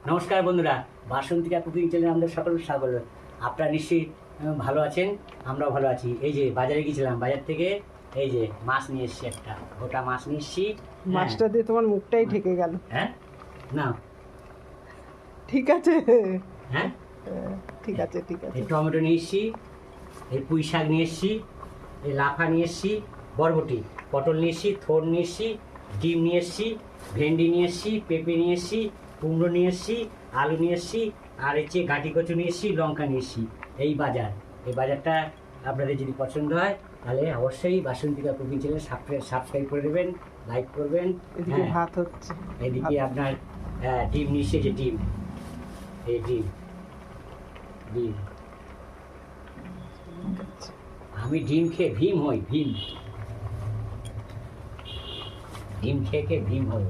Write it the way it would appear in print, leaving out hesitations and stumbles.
নমস্কার বন্ধুরা, বাসন্তিকা কুকিং চ্যানেলে আমাদের সকলের স্বাগত। আপনারা নিশ্চয়ই ভালো আছেন, আমরাও ভালো আছি। এই যে বাজারে গিয়েছিলাম, বাজার থেকে এই যে মাছ নিয়ে এসেছি, একটা গোটা মাছ নিয়ে এসেছি। মাছটা দিয়ে তোমার মুখটাই ঢেকে গেল। হ্যাঁ, না ঠিক আছে, হ্যাঁ ঠিক আছে, ঠিক আছে। এই টমেটো নিয়ে এসেছি, এই পুঁই শাক নিয়ে এসেছি, এই লাফা নিয়ে এসেছি, বরবটি, পটল নিয়ে এসেছি, থোড় নিয়ে এসেছি, ডিম নিয়ে এসেছি, ভেন্ডি নিয়ে এসেছি, পেঁপে নিয়ে এসেছি, কুমড়ো নিয়ে এসেছি, আলু নিয়ে এসেছি, আর হচ্ছে গাঁটি কচু নিয়ে এসেছি, লঙ্কা নিয়ে এসেছি। এই বাজার, এই বাজারটা আপনাদের যদি পছন্দ হয় তাহলে অবশ্যই বাসন্তিকা কুকিং চ্যানেল সাবস্ক্রাইব করে দেবেন, লাইক করবেন। এদিকে ভাত হচ্ছে, এদিকে আপনার ডিম নিয়ে এসেছে, যে ডিম, এই ডিম ডিম আমি ডিম খেয়ে ভীম হই, ডিম খেয়ে খেয়ে ভীম হই।